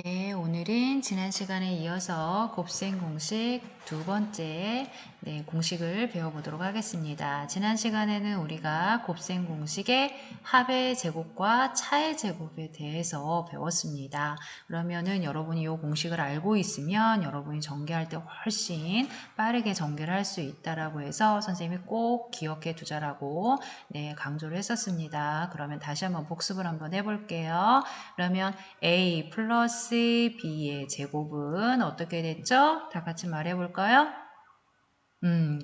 네, 오늘은 지난 시간에 이어서 곱셈 공식 두 번째 공식을 배워보도록 하겠습니다. 지난 시간에는 우리가 곱셈 공식의 합의 제곱과 차의 제곱에 대해서 배웠습니다. 그러면은 여러분이 이 공식을 알고 있으면 여러분이 전개할 때 훨씬 빠르게 전개를 할 수 있다라고 해서 선생님이 꼭 기억해 두자라고 강조를 했었습니다. 그러면 다시 한번 복습을 한번 해볼게요. 그러면 A 플러스 B의 제곱은 어떻게 됐죠? 다 같이 말해볼까요?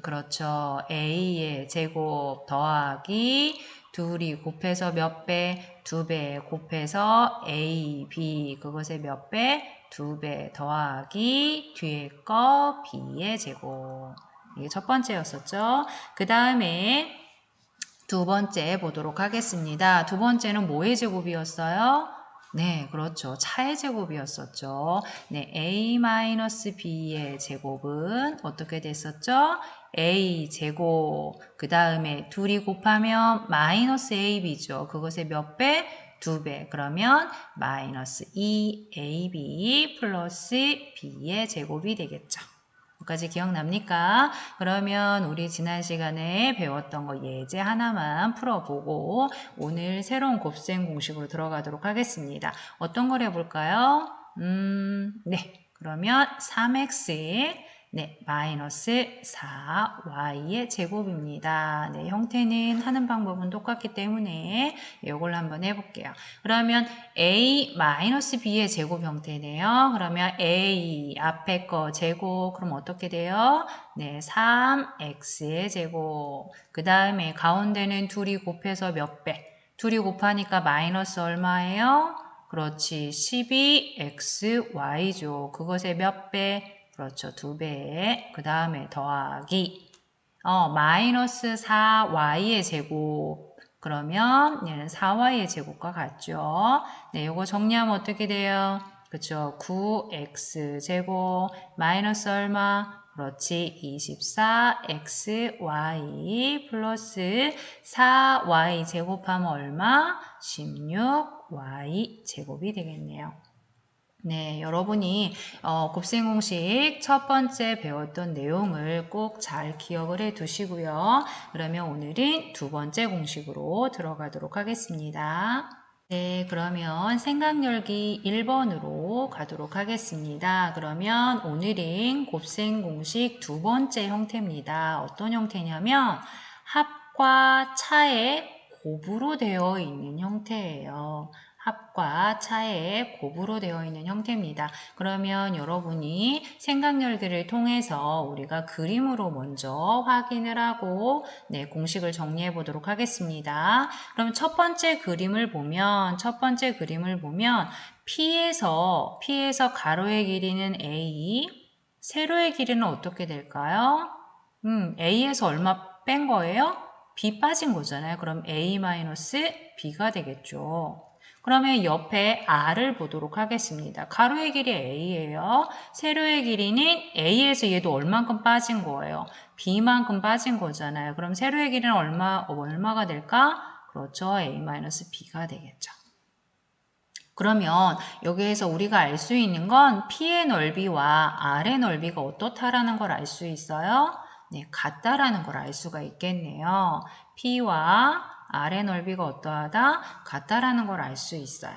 그렇죠. A의 제곱 더하기 둘이 곱해서 몇 배? 2배 곱해서 A, B 그것의 몇 배? 2배 더하기 뒤에 거 B의 제곱. 이게 첫 번째였었죠. 그 다음에 두 번째 보도록 하겠습니다. 두 번째는 뭐의 제곱이었어요? 네, 그렇죠. 차의 제곱이었었죠. 네, A-B의 제곱은 어떻게 됐었죠? A 제곱, 그 다음에 둘이 곱하면 마이너스 AB죠. 그것의 몇 배? 2배. 그러면 마이너스 2AB 플러스 B의 제곱이 되겠죠. 여기까지 기억납니까? 그러면 우리 지난 시간에 배웠던 거 예제 하나만 풀어보고 오늘 새로운 곱셈 공식으로 들어가도록 하겠습니다. 어떤 걸 해볼까요? 네. 그러면 3x 마이너스 4y의 제곱입니다. 네, 형태는 하는 방법은 똑같기 때문에 이걸 한번 해볼게요. 그러면 a 마이너스 b의 제곱 형태네요. 그러면 a 앞에 거 제곱 그럼 어떻게 돼요? 네, 3x의 제곱. 그 다음에 가운데는 둘이 곱해서 몇 배? 둘이 곱하니까 마이너스 얼마예요? 그렇지, 12xy죠. 그것의 몇 배? 그렇죠, 2배. 그 다음에 더하기 마이너스 4y의 제곱. 그러면 얘는 4y의 제곱과 같죠. 네, 요거 정리하면 어떻게 돼요? 그쵸, 9x 제곱 마이너스 얼마? 그렇지, 24xy 플러스 4y 제곱하면 얼마? 16y 제곱이 되겠네요. 네, 여러분이 곱셈 공식 첫 번째 배웠던 내용을 꼭 잘 기억을 해 두시고요. 그러면 오늘은 두 번째 공식으로 들어가도록 하겠습니다. 네, 그러면 생각 열기 1번으로 가도록 하겠습니다. 그러면 오늘은 곱셈 공식 두 번째 형태입니다. 어떤 형태냐면 합과 차의 곱으로 되어 있는 형태예요. 합과 차의 곱으로 되어 있는 형태입니다. 그러면 여러분이 생각열기를 통해서 우리가 그림으로 먼저 확인을 하고 공식을 정리해 보도록 하겠습니다. 그럼 첫 번째 그림을 보면 P에서 가로의 길이는 A, 세로의 길이는 어떻게 될까요? A에서 얼마 뺀 거예요? B 빠진 거잖아요. 그럼 A-B가 되겠죠. 그러면 옆에 R을 보도록 하겠습니다. 가로의 길이 A예요. 세로의 길이는 A에서 얘도 얼만큼 빠진 거예요? B만큼 빠진 거잖아요. 그럼 세로의 길이는 얼마가 될까? 그렇죠. A-B가 되겠죠. 그러면 여기에서 우리가 알 수 있는 건 P의 넓이와 R의 넓이가 어떻다라는 걸 알 수 있어요? 네, 같다라는 걸 알 수가 있겠네요. P와 R의 넓이가 어떠하다? 같다라는 걸 알 수 있어요.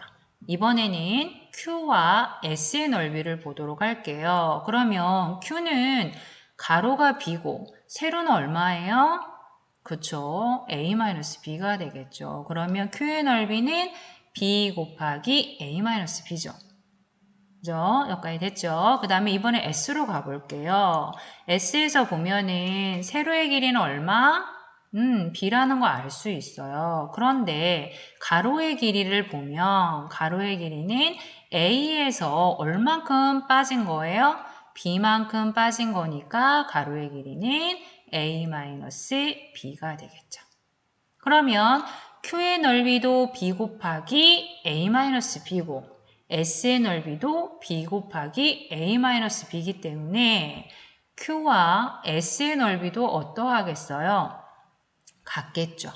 이번에는 Q와 S의 넓이를 보도록 할게요. 그러면 Q는 가로가 B고 세로는 얼마예요? 그쵸? A-B가 되겠죠. 그러면 Q의 넓이는 B 곱하기 A-B죠. 그죠? 여기까지 됐죠? 그 다음에 이번에 S로 가볼게요. S에서 보면은 세로의 길이는 얼마? B라는 거 알 수 있어요. 그런데 가로의 길이를 보면 가로의 길이는 A에서 얼만큼 빠진 거예요? B만큼 빠진 거니까 가로의 길이는 A-B가 되겠죠. 그러면 Q의 넓이도 B 곱하기 A-B고 S의 넓이도 B 곱하기 A-B이기 때문에 Q와 S의 넓이도 어떠하겠어요? 같겠죠.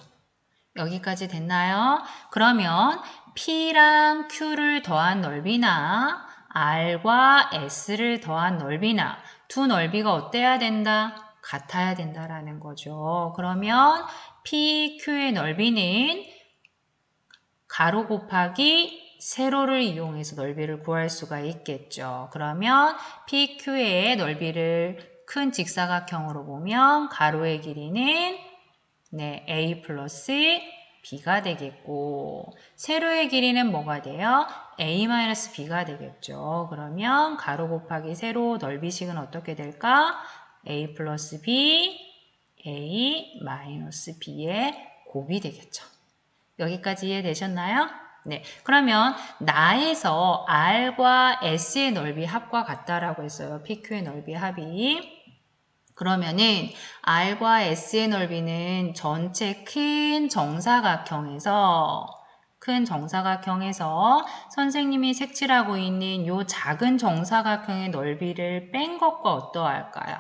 여기까지 됐나요? 그러면 P랑 Q를 더한 넓이나 R과 S를 더한 넓이나 두 넓이가 어때야 된다? 같아야 된다라는 거죠. 그러면 PQ의 넓이는 가로 곱하기 세로를 이용해서 넓이를 구할 수가 있겠죠. 그러면 PQ의 넓이를 큰 직사각형으로 보면 가로의 길이는 A 플러스 B가 되겠고 세로의 길이는 뭐가 돼요? A 마이너스 B가 되겠죠. 그러면 가로 곱하기 세로 넓이식은 어떻게 될까? A 플러스 B, A 마이너스 B의 곱이 되겠죠. 여기까지 이해되셨나요? 네, 그러면 나에서 R과 S의 넓이 합과 같다라고 했어요. PQ의 넓이 합이. 그러면은 R과 S의 넓이는 전체 큰 정사각형에서 선생님이 색칠하고 있는 요 작은 정사각형의 넓이를 뺀 것과 어떠할까요?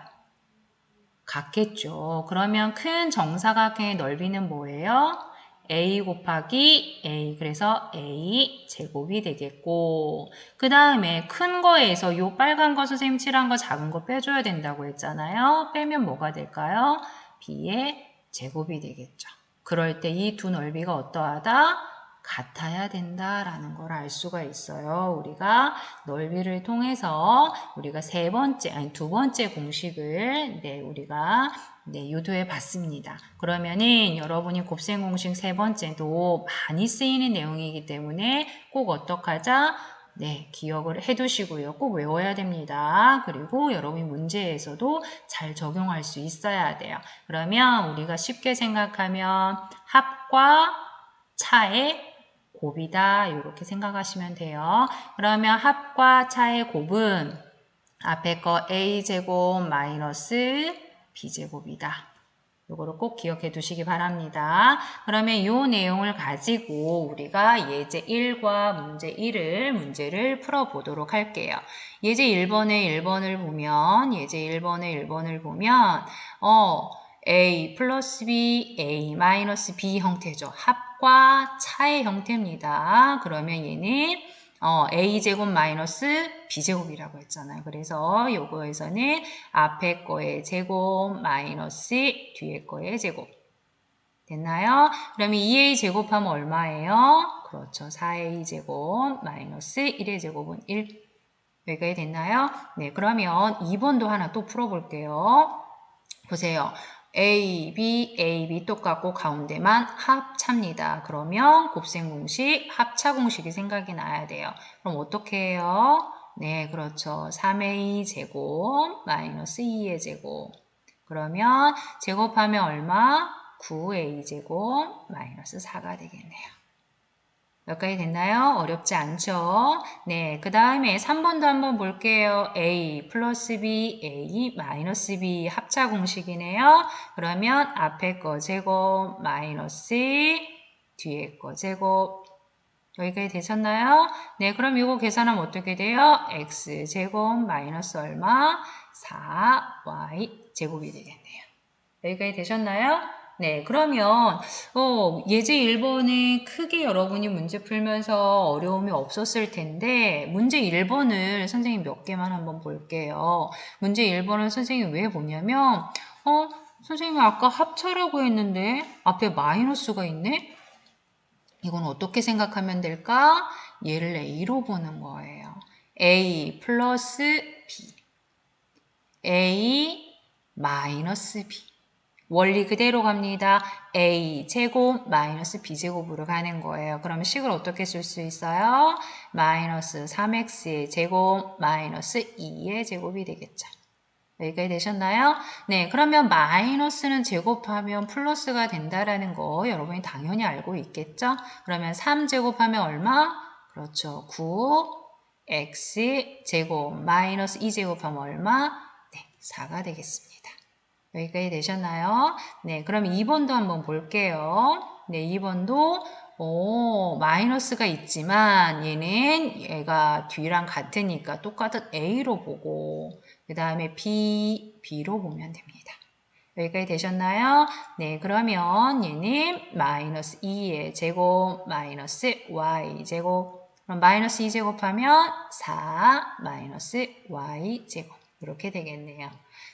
같겠죠. 그러면 큰 정사각형의 넓이는 뭐예요? A 곱하기 A, 그래서 A 제곱이 되겠고 그 다음에 큰 거에서 요 빨간 거 선생님 칠한 거 작은 거 빼줘야 된다고 했잖아요. 빼면 뭐가 될까요? B의 제곱이 되겠죠. 그럴 때 이 두 넓이가 어떠하다? 같아야 된다라는 걸 알 수가 있어요. 우리가 넓이를 통해서 우리가 두 번째 공식을 우리가 유도해 봤습니다. 그러면은 여러분이 곱셈 공식 세 번째도 많이 쓰이는 내용이기 때문에 꼭 어떡하자? 기억을 해 두시고요. 꼭 외워야 됩니다. 그리고 여러분이 문제에서도 잘 적용할 수 있어야 돼요. 그러면 우리가 쉽게 생각하면 합과 차의 곱이다. 이렇게 생각하시면 돼요. 그러면 합과 차의 곱은 앞에 거 A제곱 마이너스 B제곱이다. 이거를 꼭 기억해 두시기 바랍니다. 그러면 이 내용을 가지고 우리가 예제 1과 문제를 풀어보도록 할게요. 예제 1번을 보면 A 플러스 B, A 마이너스 B 형태죠. 합과 차의 형태입니다. 그러면 얘는 A제곱 마이너스 B제곱이라고 했잖아요. 그래서 요거에서는 앞에 거의 제곱 마이너스 뒤에 거의 제곱. 됐나요? 그러면 2A 제곱하면 얼마예요? 그렇죠. 4A 제곱 마이너스 1의 제곱은 1. 여기까지 됐나요? 네, 그러면 2번도 하나 또 풀어볼게요. 보세요. A, B 똑같고 가운데만 합차입니다. 그러면 곱셈 공식, 합차 공식이 생각이 나야 돼요. 그럼 어떻게 해요? 네, 그렇죠. 3A 제곱 마이너스 2의 제곱. 그러면 제곱하면 얼마? 9A 제곱 마이너스 4가 되겠네요. 여기까지 됐나요? 어렵지 않죠? 네, 그 다음에 3번도 한번 볼게요. A 플러스 B, A 마이너스 B 합차 공식이네요. 그러면 앞에 거 제곱 마이너스 뒤에 거 제곱. 여기까지 되셨나요? 네, 그럼 이거 계산하면 어떻게 돼요? X 제곱 마이너스 얼마? 4Y 제곱이 되겠네요. 여기까지 되셨나요? 네, 그러면 예제 1번은 크게 여러분이 문제 풀면서 어려움이 없었을 텐데 문제 1번을 선생님 몇 개만 한번 볼게요. 문제 1번을 선생님이 왜 보냐면 선생님이 아까 합차라고 했는데 앞에 마이너스가 있네? 이건 어떻게 생각하면 될까? 얘를 A로 보는 거예요. A 플러스 B A 마이너스 B 원리 그대로 갑니다. A 제곱 마이너스 B 제곱으로 가는 거예요. 그러면 식을 어떻게 쓸 수 있어요? 마이너스 3x의 제곱 마이너스 2의 제곱이 되겠죠. 여기까지 되셨나요? 네, 그러면 마이너스는 제곱하면 플러스가 된다라는 거 여러분이 당연히 알고 있겠죠? 그러면 3 제곱하면 얼마? 그렇죠. 9 x 제곱 마이너스 2 제곱하면 얼마? 네, 4가 되겠습니다. 여기까지 되셨나요? 네, 그럼 2번도 한번 볼게요. 네, 2번도 마이너스가 있지만 얘가 뒤랑 같으니까 똑같은 A로 보고 그 다음에 B로 보면 됩니다. 여기까지 되셨나요? 네, 그러면 얘는 마이너스 2의 제곱 마이너스 Y 제곱 그럼 마이너스 2제곱하면 4 마이너스 y제곱 이렇게 되겠네요.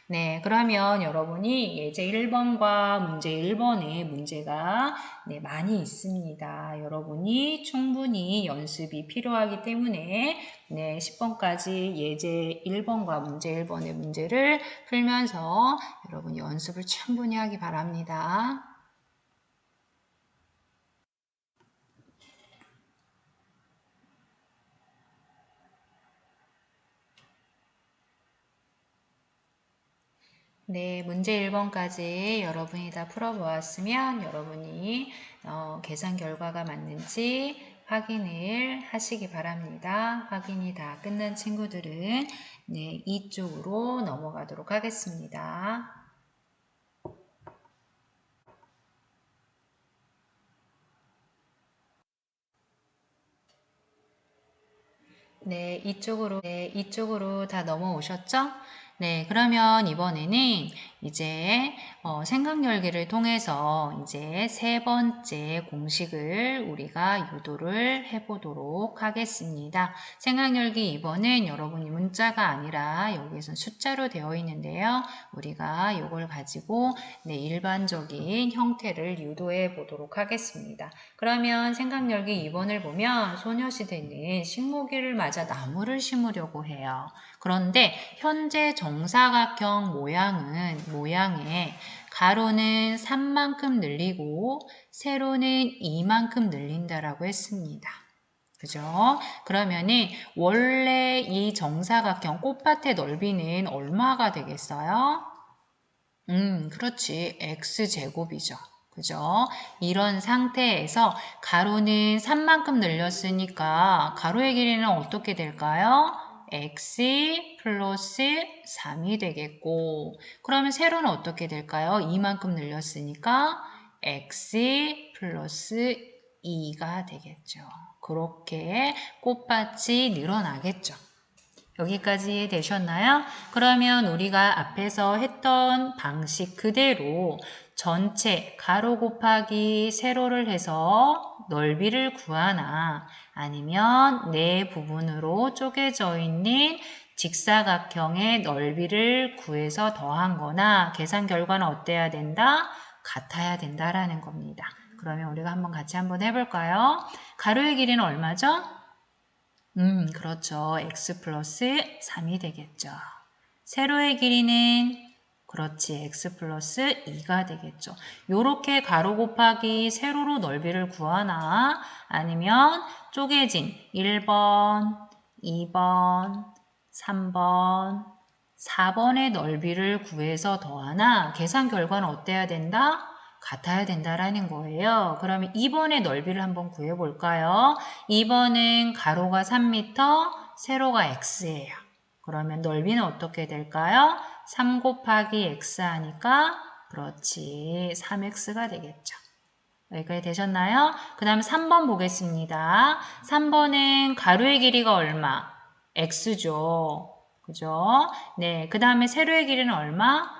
네, 그러면 여러분이 예제 1번과 문제 1번에 문제가 많이 있습니다. 여러분이 충분히 연습이 필요하기 때문에 10번까지 예제 1번과 문제 1번의 문제를 풀면서 여러분 연습을 충분히 하기 바랍니다. 네, 문제 1번까지 여러분이 다 풀어보았으면 여러분이 계산 결과가 맞는지 확인을 하시기 바랍니다. 확인이 다 끝난 친구들은 이쪽으로 넘어가도록 하겠습니다. 네, 이쪽으로 다 넘어오셨죠? 네, 그러면 이번에는 이제 생각열기를 통해서 이제 세 번째 공식을 우리가 유도를 해보도록 하겠습니다. 생각열기 2번은 여러분이 문자가 아니라 여기에선 숫자로 되어 있는데요. 우리가 이걸 가지고 일반적인 형태를 유도해 보도록 하겠습니다. 그러면 생각열기 2번을 보면 소녀시대는 식목일을 맞아 나무를 심으려고 해요. 그런데 현재 정사각형 모양에 가로는 3만큼 늘리고 세로는 2만큼 늘린다라고 했습니다. 그죠? 그러면은 원래 이 정사각형 꽃밭의 넓이는 얼마가 되겠어요? 그렇지. x제곱이죠. 그죠? 이런 상태에서 가로는 3만큼 늘렸으니까 가로의 길이는 어떻게 될까요? x 플러스 3이 되겠고 그러면 세로는 어떻게 될까요? 2만큼 늘렸으니까 x 플러스 2가 되겠죠. 그렇게 꽃밭이 늘어나겠죠. 여기까지 되셨나요? 그러면 우리가 앞에서 했던 방식 그대로 전체 가로 곱하기 세로를 해서 넓이를 구하나 아니면 네 부분으로 쪼개져 있는 직사각형의 넓이를 구해서 더한 거나 계산 결과는 어때야 된다? 같아야 된다라는 겁니다. 그러면 우리가 같이 한번 해볼까요? 가로의 길이는 얼마죠? 그렇죠. x 플러스 3이 되겠죠. 세로의 길이는 그렇지. x 플러스 2가 되겠죠. 요렇게 가로 곱하기 세로로 넓이를 구하나 아니면 쪼개진 1번, 2번, 3번, 4번의 넓이를 구해서 더하나 계산 결과는 어때야 된다? 같아야 된다라는 거예요. 그러면 2번의 넓이를 한번 구해볼까요? 2번은 가로가 3m, 세로가 x예요. 그러면 넓이는 어떻게 될까요? 3 곱하기 x 하니까 그렇지 3x가 되겠죠. 여기까지 되셨나요? 그 다음 3번 보겠습니다. 3번은 가로의 길이가 얼마? x죠. 그죠? 네, 그 다음에 세로의 길이는 얼마?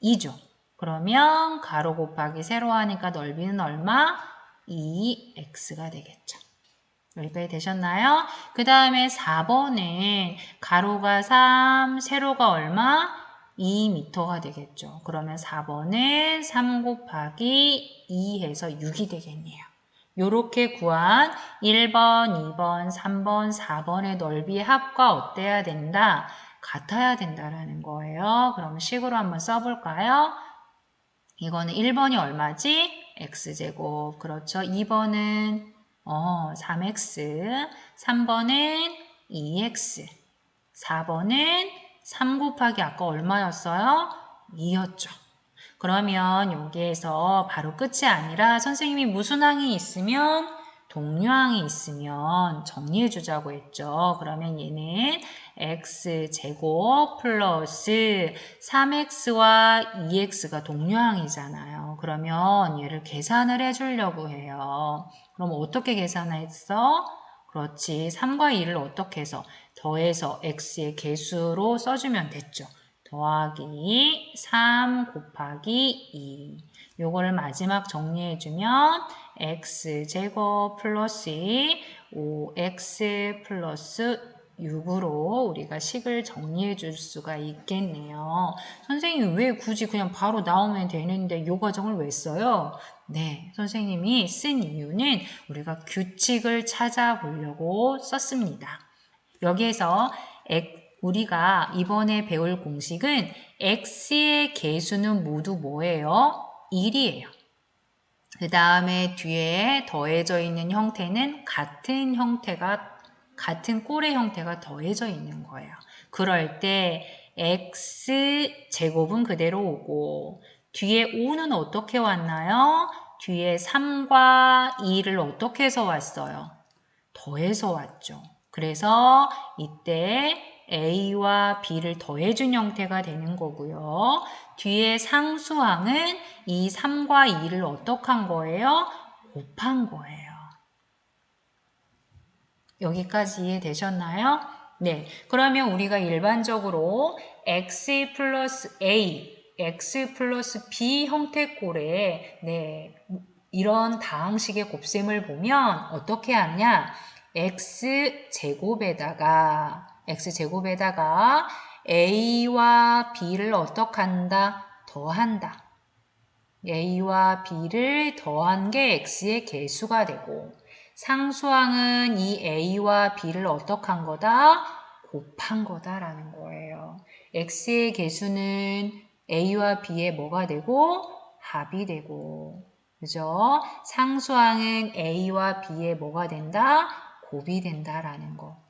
2죠. 그러면 가로 곱하기 세로 하니까 넓이는 얼마? 2x가 되겠죠. 여기까지 되셨나요? 그 다음에 4번은 가로가 3, 세로가 얼마? 2m가 되겠죠. 그러면 4번은 3 곱하기 2 해서 6이 되겠네요. 요렇게 구한 1번, 2번, 3번, 4번의 넓이의 합과 어때야 된다? 같아야 된다라는 거예요. 그럼 식으로 한번 써볼까요? 이거는 1번이 얼마지? x제곱. 그렇죠. 2번은 3x. 3번은 2x. 4번은 3 곱하기 아까 얼마였어요? 2였죠. 그러면 여기에서 바로 끝이 아니라 선생님이 무슨 항이 있으면 동류항이 있으면 정리해 주자고 했죠. 그러면 얘는 x제곱 플러스 3x와 2x가 동류항이잖아요. 그러면 얘를 계산을 해주려고 해요. 그럼 어떻게 계산했어? 그렇지. 3과 2를 어떻게 해서 더해서 x의 개수로 써주면 됐죠. 더하기 3 곱하기 2. 요거를 마지막 정리해주면 x제곱 플러스 5x 플러스 6으로 우리가 식을 정리해 줄 수가 있겠네요. 선생님 왜 굳이 그냥 바로 나오면 되는데 요 과정을 왜 써요? 네, 선생님이 쓴 이유는 우리가 규칙을 찾아보려고 썼습니다. 여기에서 우리가 이번에 배울 공식은 x의 개수는 모두 뭐예요? 1이에요. 그 다음에 뒤에 더해져 있는 형태는 같은 꼴의 형태가 더해져 있는 거예요. 그럴 때 x제곱은 그대로 오고 뒤에 5는 어떻게 왔나요? 뒤에 3과 2를 어떻게 해서 왔어요? 더해서 왔죠. 그래서 이때 A와 B를 더해준 형태가 되는 거고요. 뒤에 상수항은 이 3과 2를 어떻게 한 거예요? 곱한 거예요. 여기까지 이해되셨나요? 네, 그러면 우리가 일반적으로 x 플러스 a, x 플러스 b 형태꼴에 이런 다항식의 곱셈을 보면 어떻게 하냐? x제곱에다가 a와 b를 어떻게 한다? 더한다. a와 b를 더한 게 x의 개수가 되고 상수항은 이 a와 b를 어떻게 한 거다? 곱한 거다라는 거예요. x의 개수는 a와 b의 뭐가 되고? 합이 되고 그죠? 상수항은 a와 b의 뭐가 된다? 곱이 된다라는 거.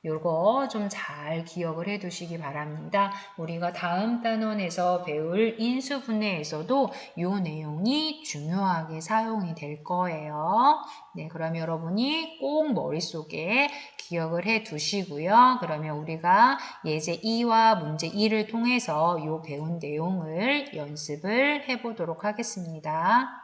요거 좀 잘 기억을 해 두시기 바랍니다. 우리가 다음 단원에서 배울 인수분해에서도 요 내용이 중요하게 사용이 될 거예요. 네, 그러면 여러분이 꼭 머릿속에 기억을 해 두시고요. 그러면 우리가 예제 2와 문제 2를 통해서 요 배운 내용을 연습을 해 보도록 하겠습니다.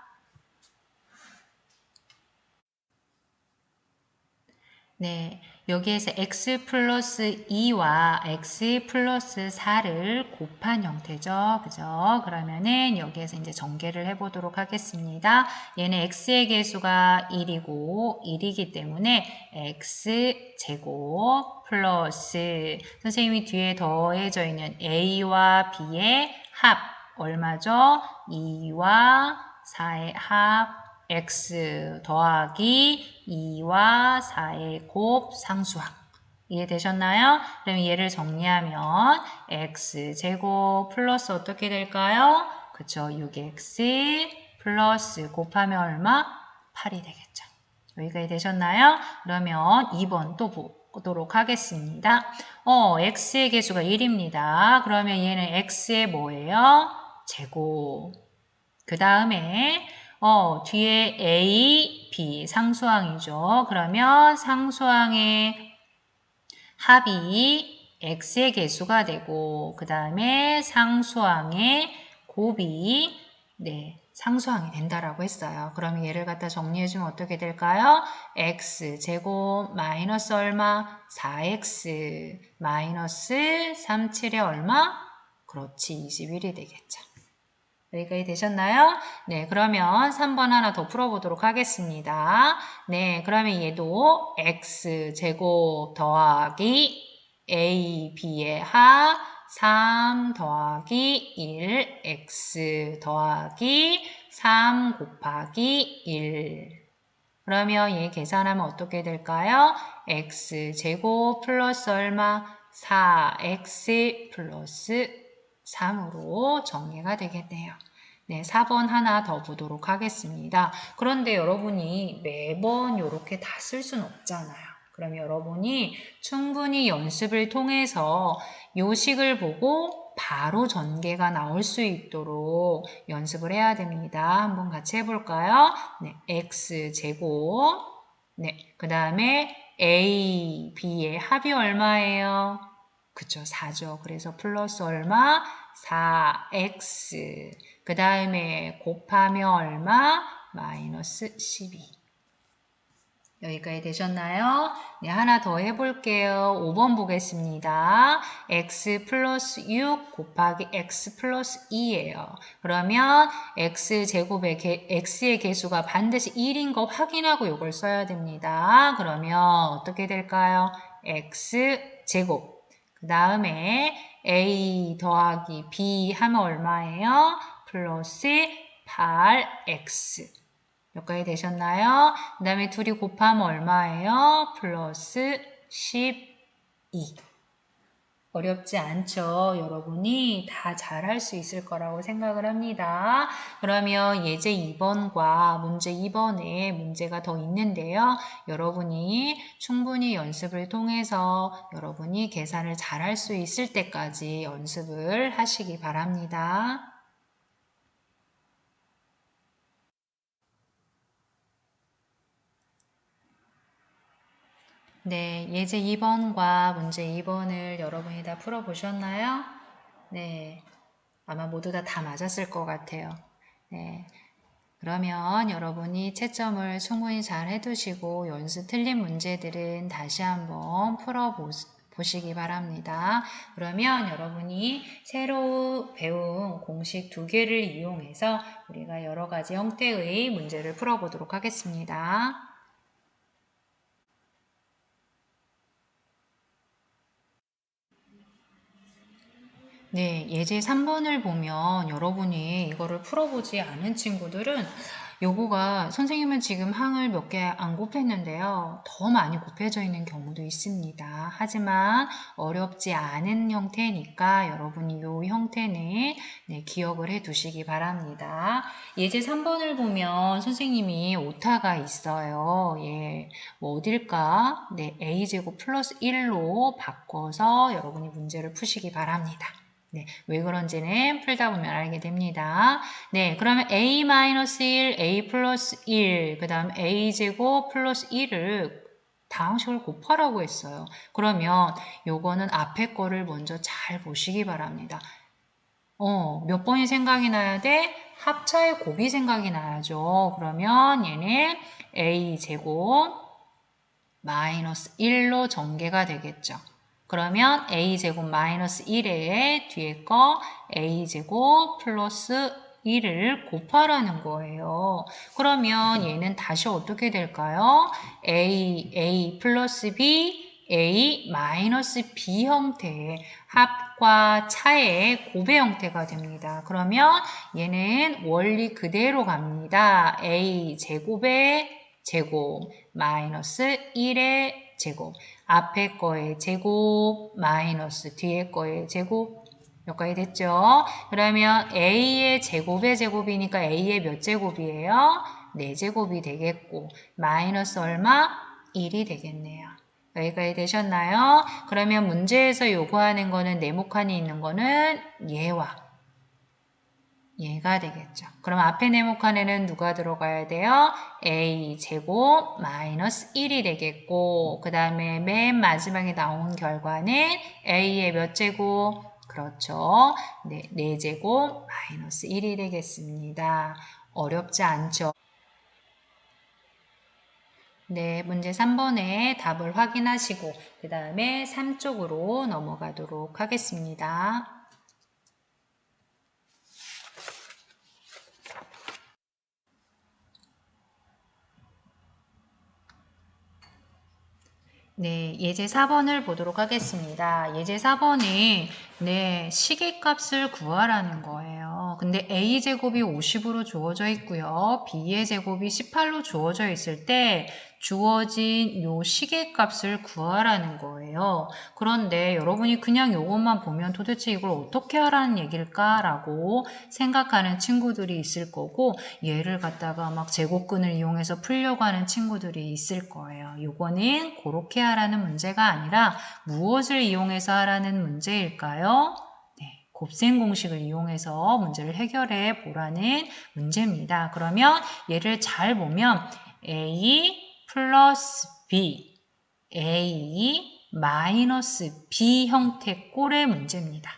네, 여기에서 x 플러스 2와 x 플러스 4를 곱한 형태죠. 그죠? 그러면은 여기에서 이제 전개를 해보도록 하겠습니다. 얘는 x의 개수가 1이고 1이기 때문에 x제곱 플러스 선생님이 뒤에 더해져 있는 a와 b의 합 얼마죠? 2와 4의 합 x 더하기 2와 4의 곱 상수항. 이해되셨나요? 그럼 얘를 정리하면 x제곱 플러스 어떻게 될까요? 그쵸, 6x 플러스 곱하면 얼마? 8이 되겠죠. 여기까지 되셨나요? 그러면 2번 또 보도록 하겠습니다. x의 개수가 1입니다. 그러면 얘는 x의 뭐예요? 제곱. 그 다음에 뒤에 A, B 상수항이죠. 그러면 상수항의 합이 x의 개수가 되고 그 다음에 상수항의 곱이 상수항이 된다라고 했어요. 그러면 얘를 갖다 정리해주면 어떻게 될까요? x제곱 마이너스 얼마? 4x 마이너스 3, 7에 얼마? 그렇지, 21이 되겠죠. 여기까지 되셨나요? 네, 그러면 3번 하나 더 풀어보도록 하겠습니다. 네, 그러면 얘도 x제곱 더하기 a, b의 합 3 더하기 1, x 더하기 3 곱하기 1. 그러면 얘 계산하면 어떻게 될까요? x제곱 플러스 얼마? 4x 플러스 3으로 정리가 되겠네요. 네, 4번 하나 더 보도록 하겠습니다. 그런데 여러분이 매번 이렇게 다 쓸 수는 없잖아요. 그럼 여러분이 충분히 연습을 통해서 요식을 보고 바로 전개가 나올 수 있도록 연습을 해야 됩니다. 한번 같이 해볼까요? 네, x제곱. 네, 그 다음에 a, b의 합이 얼마예요? 그쵸, 4죠. 그래서 플러스 얼마? 4x. 그 다음에 곱하면 얼마? 마이너스 12. 여기까지 되셨나요? 네, 하나 더 해볼게요. 5번 보겠습니다. x 플러스 6 곱하기 x 플러스 2예요. 그러면 x제곱의 x의 개수가 반드시 1인 거 확인하고 이걸 써야 됩니다. 그러면 어떻게 될까요? x제곱. 그 다음에 a 더하기 b 하면 얼마예요? 플러스 8x. 여기까지 되셨나요? 그 다음에 둘이 곱하면 얼마예요? 플러스 12. 어렵지 않죠? 여러분이 다 잘할 수 있을 거라고 생각을 합니다. 그러면 예제 2번과 문제 2번에 문제가 더 있는데요. 여러분이 충분히 연습을 통해서 여러분이 계산을 잘할 수 있을 때까지 연습을 하시기 바랍니다. 네, 예제 2번과 문제 2번을 여러분이 다 풀어보셨나요? 네, 아마 모두 다 맞았을 것 같아요. 네, 그러면 여러분이 채점을 충분히 잘 해두시고 연습 틀린 문제들은 다시 한번 풀어보시기 바랍니다. 그러면 여러분이 새로 배운 공식 2개를 이용해서 우리가 여러 가지 형태의 문제를 풀어보도록 하겠습니다. 네, 예제 3번을 보면 여러분이 이거를 풀어보지 않은 친구들은 요거가 선생님은 지금 항을 몇 개 안 곱했는데요. 더 많이 곱해져 있는 경우도 있습니다. 하지만 어렵지 않은 형태니까 여러분이 요 형태는 네, 기억을 해 두시기 바랍니다. 예제 3번을 보면 선생님이 오타가 있어요. 예, 뭐 어딜까? 네, a제곱 플러스 1로 바꿔서 여러분이 문제를 푸시기 바랍니다. 네, 왜 그런지는 풀다 보면 알게 됩니다. 네, 그러면 a-1, a 플러스 1, 그 다음 a제곱 플러스 1을 다항식을 곱하라고 했어요. 그러면 요거는 앞에 거를 먼저 잘 보시기 바랍니다. 몇 번이 생각이 나야 돼? 합차의 곱이 생각이 나야죠. 그러면 얘는 a제곱 마이너스 1로 전개가 되겠죠. 그러면 a제곱 마이너스 1에 뒤에 거 a제곱 플러스 1을 곱하라는 거예요. 그러면 얘는 다시 어떻게 될까요? a 플러스 b, a 마이너스 b 형태의 합과 차의 곱의 형태가 됩니다. 그러면 얘는 원리 그대로 갑니다. a 제곱의 제곱 마이너스 1의 제곱 앞에 거의 제곱 마이너스 뒤에 거의 제곱 여기까지 됐죠? 그러면 a의 제곱의 제곱이니까 a의 몇 제곱이에요? 4제곱이 되겠고 마이너스 얼마? 1이 되겠네요. 여기까지 되셨나요? 그러면 문제에서 요구하는 거는 네모칸이 있는 거는 얘가 되겠죠. 그럼 앞에 네모칸에는 누가 들어가야 돼요? a 제곱 마이너스 1이 되겠고 그 다음에 맨 마지막에 나온 결과는 a의 몇 제곱? 그렇죠. 네, 4제곱 마이너스 1이 되겠습니다. 어렵지 않죠? 네, 문제 3번의 답을 확인하시고 그 다음에 3쪽으로 넘어가도록 하겠습니다. 네, 예제 4번을 보도록 하겠습니다. 예제 4번이 네, 시계값을 구하라는 거예요. 근데 a제곱이 50으로 주어져 있고요. b의 제곱이 18로 주어져 있을 때 주어진 요 시계값을 구하라는 거예요. 그런데 여러분이 그냥 요것만 보면 도대체 이걸 어떻게 하라는 얘기일까? 라고 생각하는 친구들이 있을 거고 얘를 갖다가 막 제곱근을 이용해서 풀려고 하는 친구들이 있을 거예요. 요거는 그렇게 하라는 문제가 아니라 무엇을 이용해서 하라는 문제일까요? 네, 곱셈 공식을 이용해서 문제를 해결해 보라는 문제입니다. 그러면 얘를 잘 보면 a 플러스 b, a 마이너스 b 형태 꼴의 문제입니다.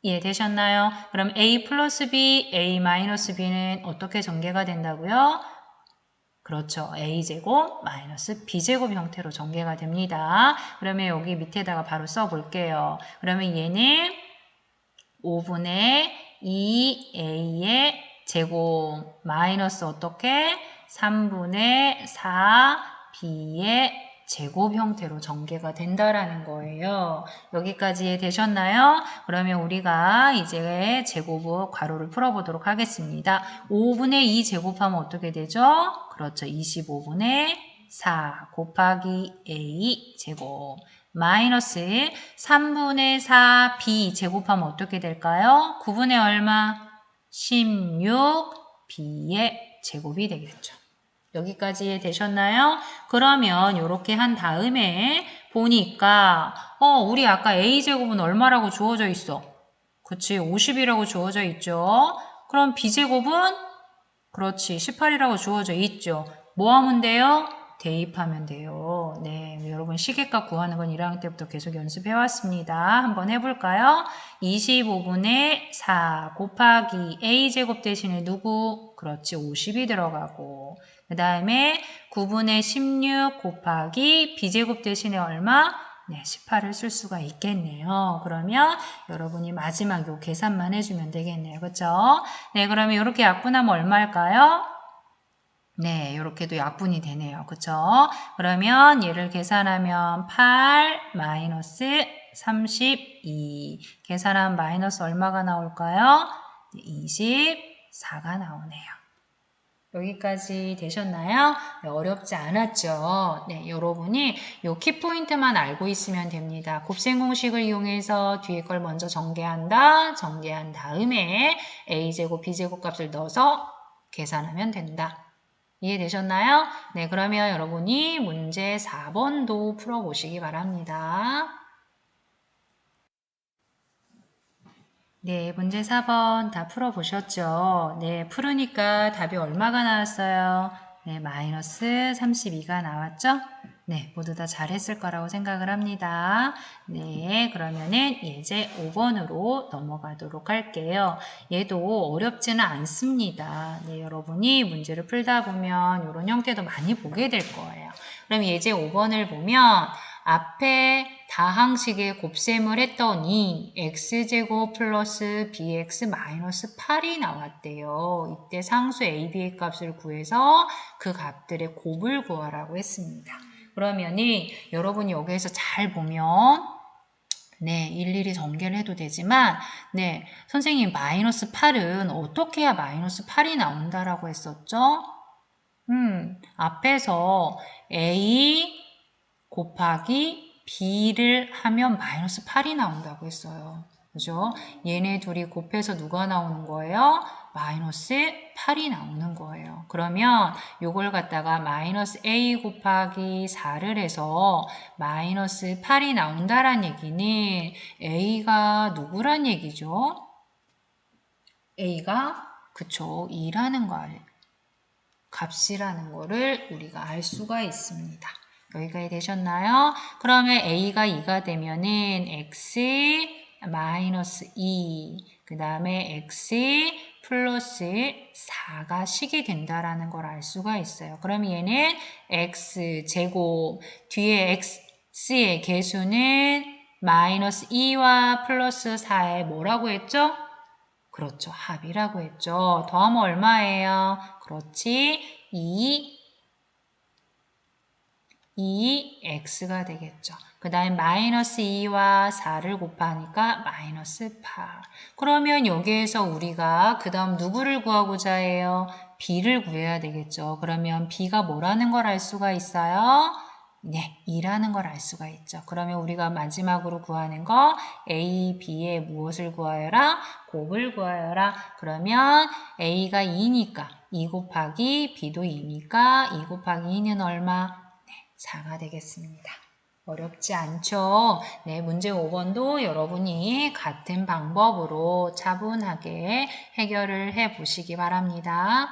이해되셨나요? 그럼 a 플러스 b, a 마이너스 b는 어떻게 전개가 된다고요? 그렇죠. a제곱 마이너스 b제곱 형태로 전개가 됩니다. 그러면 여기 밑에다가 바로 써볼게요. 그러면 얘는 5분의 2a의 제곱 마이너스 어떻게? 3분의 4b의 제곱 형태로 전개가 된다라는 거예요. 여기까지 이해되셨나요? 그러면 우리가 이제 제곱을 괄호를 풀어보도록 하겠습니다. 5분의 2 제곱하면 어떻게 되죠? 그렇죠. 25분의 4 곱하기 a 제곱 마이너스 3분의 4b 제곱하면 어떻게 될까요? 9분의 얼마? 16b의 제곱이 되겠죠. 여기까지 되셨나요? 그러면 이렇게 한 다음에 보니까 우리 아까 a제곱은 얼마라고 주어져 있어? 그치, 50이라고 주어져 있죠. 그럼 b제곱은? 그렇지, 18이라고 주어져 있죠. 뭐 하면 돼요? 대입하면 돼요. 네, 여러분 시계값 구하는 건 1학년 때부터 계속 연습해 왔습니다. 한번 해볼까요? 25분의 4 곱하기 a제곱 대신에 누구? 그렇지, 50이 들어가고 그 다음에 9분의 16 곱하기 b제곱 대신에 얼마? 네, 18을 쓸 수가 있겠네요. 그러면 여러분이 마지막 요 계산만 해주면 되겠네요. 그렇죠? 네, 그러면 이렇게 약분하면 얼마일까요? 네, 이렇게도 약분이 되네요. 그쵸? 그러면 얘를 계산하면 8 마이너스 32 계산하면 마이너스 얼마가 나올까요? 24가 나오네요. 여기까지 되셨나요? 네, 어렵지 않았죠? 네, 여러분이 요 키포인트만 알고 있으면 됩니다. 곱셈 공식을 이용해서 뒤에 걸 먼저 전개한다. 전개한 다음에 a제곱, b제곱 값을 넣어서 계산하면 된다. 이해되셨나요? 네, 그러면 여러분이 문제 4번도 풀어보시기 바랍니다. 네, 문제 4번 다 풀어보셨죠? 네, 풀으니까 답이 얼마가 나왔어요? 네, 마이너스 32가 나왔죠? 네, 모두 다 잘했을 거라고 생각을 합니다. 네, 그러면은 예제 5번으로 넘어가도록 할게요. 얘도 어렵지는 않습니다. 네, 여러분이 문제를 풀다 보면 이런 형태도 많이 보게 될 거예요. 그럼 예제 5번을 보면 앞에 다항식의 곱셈을 했더니 x제곱 플러스 bx 마이너스 8이 나왔대요. 이때 상수 a, b의 값을 구해서 그 값들의 곱을 구하라고 했습니다. 그러면은 여러분이 여기에서 잘 보면 네, 일일이 전개를 해도 되지만 네, 선생님 마이너스 8은 어떻게 해야 마이너스 8이 나온다라고 했었죠? 앞에서 a 곱하기 b를 하면 마이너스 8이 나온다고 했어요. 그죠? 얘네 둘이 곱해서 누가 나오는 거예요? 마이너스 8이 나오는 거예요. 그러면 요걸 갖다가 마이너스 a 곱하기 4를 해서 마이너스 8이 나온다란 얘기는 a가 누구란 얘기죠? a가 그쵸 2라는 거 값이라는 거를 우리가 알 수가 있습니다. 여기까지 되셨나요? 그러면 a가 2가 되면은 x 마이너스 2, 그 다음에 x 플러스 4가 식이 된다라는 걸 알 수가 있어요. 그럼 얘는 x 제곱, 뒤에 x의 개수는 마이너스 2와 플러스 4에 뭐라고 했죠? 그렇죠. 합이라고 했죠. 더하면 얼마예요? 그렇지. 2x가 되겠죠. 그 다음에 마이너스 2와 4를 곱하니까 마이너스 8. 그러면 여기에서 우리가 그 다음 누구를 구하고자 해요? b를 구해야 되겠죠. 그러면 b가 뭐라는 걸 알 수가 있어요? 네, 2라는 걸 알 수가 있죠. 그러면 우리가 마지막으로 구하는 거 a, b의 무엇을 구하여라? 곱을 구하여라. 그러면 a가 2니까 2 곱하기 b도 2니까 2 곱하기 2는 얼마? 4가 되겠습니다. 어렵지 않죠? 네, 문제 5번도 여러분이 같은 방법으로 차분하게 해결을 해 보시기 바랍니다.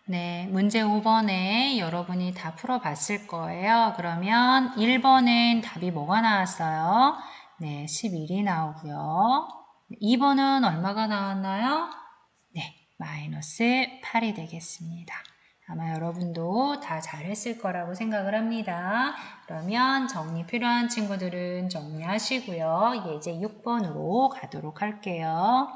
네, 문제 5번에 여러분이 다 풀어봤을 거예요. 그러면 1번은 답이 뭐가 나왔어요? 네, 11이 나오고요. 2번은 얼마가 나왔나요? 네, 마이너스 8이 되겠습니다. 아마 여러분도 다 잘했을 거라고 생각을 합니다. 그러면 정리 필요한 친구들은 정리하시고요. 예제 6번으로 가도록 할게요.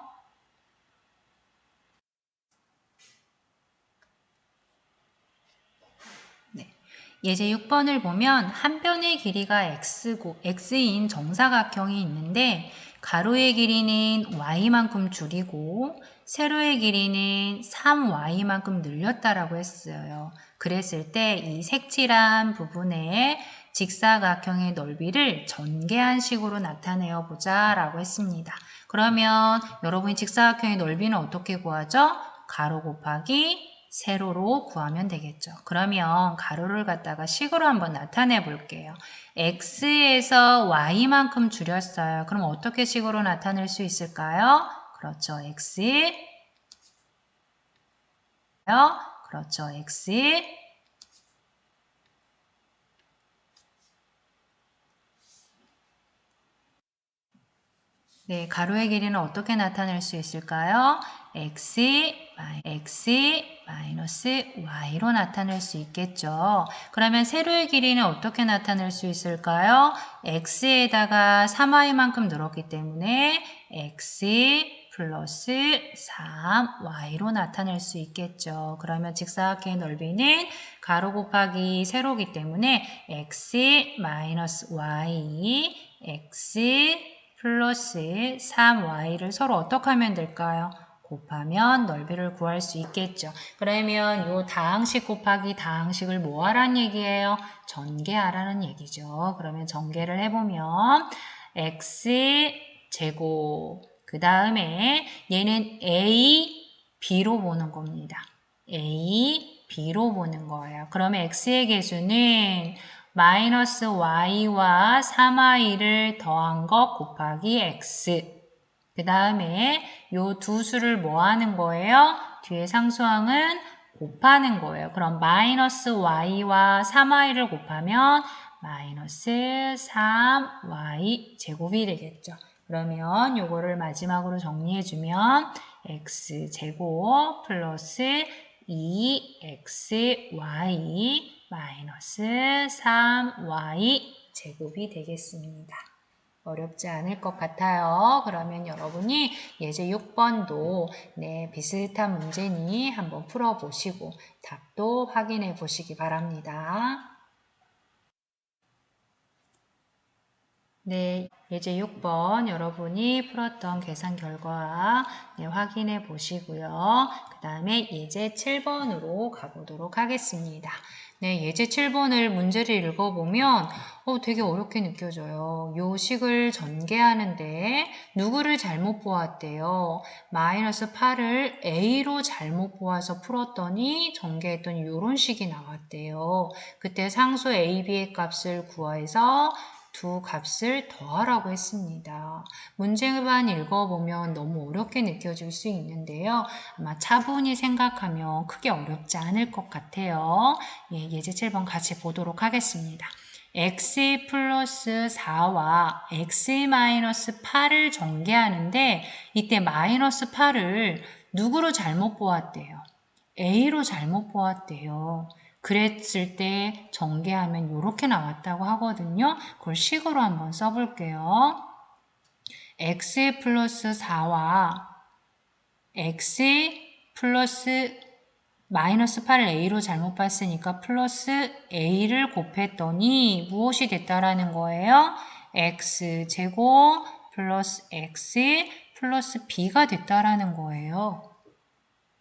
예제 6번을 보면 한 변의 길이가 x인 정사각형이 있는데 가로의 길이는 y만큼 줄이고 세로의 길이는 3y만큼 늘렸다라고 했어요. 그랬을 때 이 색칠한 부분의 직사각형의 넓이를 전개한 식으로 나타내어 보자 라고 했습니다. 그러면 여러분이 직사각형의 넓이는 어떻게 구하죠? 가로 곱하기 세로로 구하면 되겠죠. 그러면 가로를 갖다가 식으로 한번 나타내 볼게요. x에서 y만큼 줄였어요. 그럼 어떻게 식으로 나타낼 수 있을까요? 그렇죠. 그렇죠. x 네, 가로의 길이는 어떻게 나타낼 수 있을까요? x 마이너스 y로 나타낼 수 있겠죠. 그러면 세로의 길이는 어떻게 나타낼 수 있을까요? x에다가 3y만큼 늘었기 때문에 x 플러스 3y로 나타낼 수 있겠죠. 그러면 직사각형의 넓이는 가로 곱하기 세로이기 때문에 x 마이너스 y, x 플러스 3y를 서로 어떻게 하면 될까요? 곱하면 넓이를 구할 수 있겠죠. 그러면 요 다항식 곱하기 다항식을 뭐 하라는 얘기예요? 전개하라는 얘기죠. 그러면 전개를 해보면 x제곱 그 다음에 얘는 a, b로 보는 겁니다. a, b로 보는 거예요. 그러면 x의 개수는 마이너스 y와 3y를 더한 것 곱하기 x. 그 다음에 요 두 수를 뭐 하는 거예요? 뒤에 상수항은 곱하는 거예요. 그럼 마이너스 y와 3y를 곱하면 마이너스 3y 제곱이 되겠죠. 그러면 요거를 마지막으로 정리해주면 x제곱 플러스 2xy 마이너스 3y 제곱이 되겠습니다. 어렵지 않을 것 같아요. 그러면 여러분이 예제 6번도 비슷한 문제니 한번 풀어보시고 답도 확인해 보시기 바랍니다. 네, 예제 6번 여러분이 풀었던 계산 결과 확인해 보시고요. 그 다음에 예제 7번으로 가보도록 하겠습니다. 네, 예제 7번을 문제를 읽어보면 되게 어렵게 느껴져요. 요 식을 전개하는데 누구를 잘못 보았대요? 마이너스 8을 a로 잘못 보아서 풀었더니 전개했더니 이런 식이 나왔대요. 그때 상수 a, b의 값을 구해서 두 값을 더하라고 했습니다. 문제만 읽어보면 너무 어렵게 느껴질 수 있는데요. 아마 차분히 생각하면 크게 어렵지 않을 것 같아요. 예제 7번 같이 보도록 하겠습니다. x 플러스 4와 x 마이너스 8을 전개하는데 이때 마이너스 8을 누구로 잘못 보았대요? a로 잘못 보았대요. 그랬을 때 전개하면 이렇게 나왔다고 하거든요. 그걸 식으로 한번 써볼게요. x 플러스 4와 x 플러스 마이너스 8을 a로 잘못 봤으니까 플러스 a를 곱했더니 무엇이 됐다라는 거예요? x제곱 플러스 x 플러스 b가 됐다라는 거예요.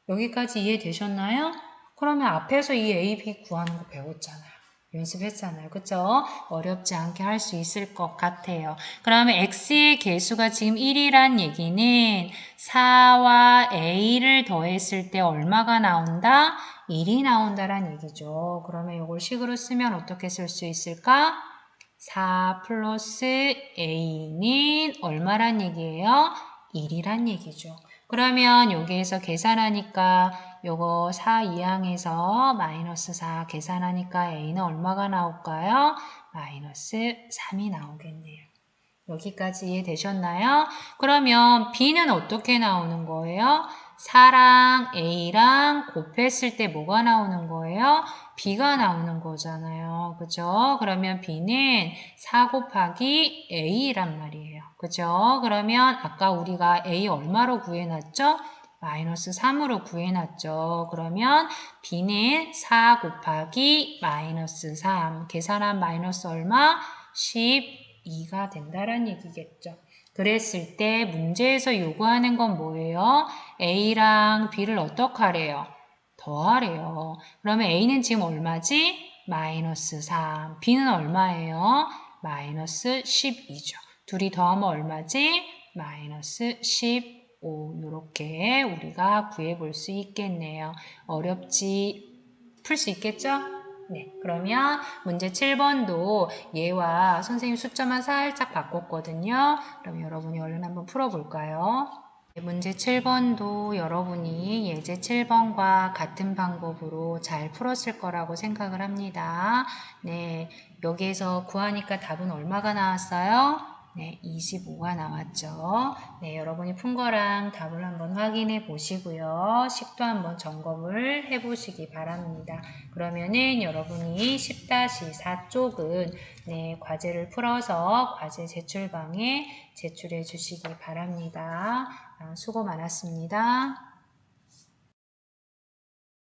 여기까지 이해되셨나요? 그러면 앞에서 이 a, b 구하는 거 배웠잖아요. 연습했잖아요. 그쵸? 어렵지 않게 할 수 있을 것 같아요. 그러면 x의 개수가 지금 1이란 얘기는 4와 a를 더했을 때 얼마가 나온다? 1이 나온다란 얘기죠. 그러면 이걸 식으로 쓰면 어떻게 쓸 수 있을까? 4 플러스 a는 얼마란 얘기예요? 1이란 얘기죠. 그러면 여기에서 계산하니까 요거 4 이항에서 마이너스 4 계산하니까 a는 얼마가 나올까요? 마이너스 3이 나오겠네요. 여기까지 이해되셨나요? 그러면 b는 어떻게 나오는 거예요? 4랑 A랑 곱했을 때 뭐가 나오는 거예요? B가 나오는 거잖아요. 그죠? 그러면 B는 4 곱하기 A란 말이에요. 그죠? 그러면 아까 우리가 A 얼마로 구해놨죠? 마이너스 3으로 구해놨죠. 그러면 B는 4 곱하기 마이너스 3. 계산한 마이너스 얼마? 12가 된다는 얘기겠죠. 그랬을 때 문제에서 요구하는 건 뭐예요? A랑 B를 어떻게 하래요? 더하래요. 그러면 A는 지금 얼마지? 마이너스 3. B는 얼마예요? 마이너스 12죠. 둘이 더하면 얼마지? 마이너스 15. 이렇게 우리가 구해볼 수 있겠네요. 어렵지? 풀 수 있겠죠? 네, 그러면 문제 7번도 얘와 선생님 숫자만 살짝 바꿨거든요. 그럼 여러분이 얼른 한번 풀어볼까요? 문제 7번도 여러분이 예제 7번과 같은 방법으로 잘 풀었을 거라고 생각을 합니다. 네, 여기에서 구하니까 답은 얼마가 나왔어요? 네, 25가 나왔죠. 네, 여러분이 푼 거랑 답을 한번 확인해 보시고요. 식도 한번 점검을 해 보시기 바랍니다. 그러면은 여러분이 10-4 쪽은 네, 과제를 풀어서 과제 제출방에 제출해 주시기 바랍니다. 수고 많았습니다.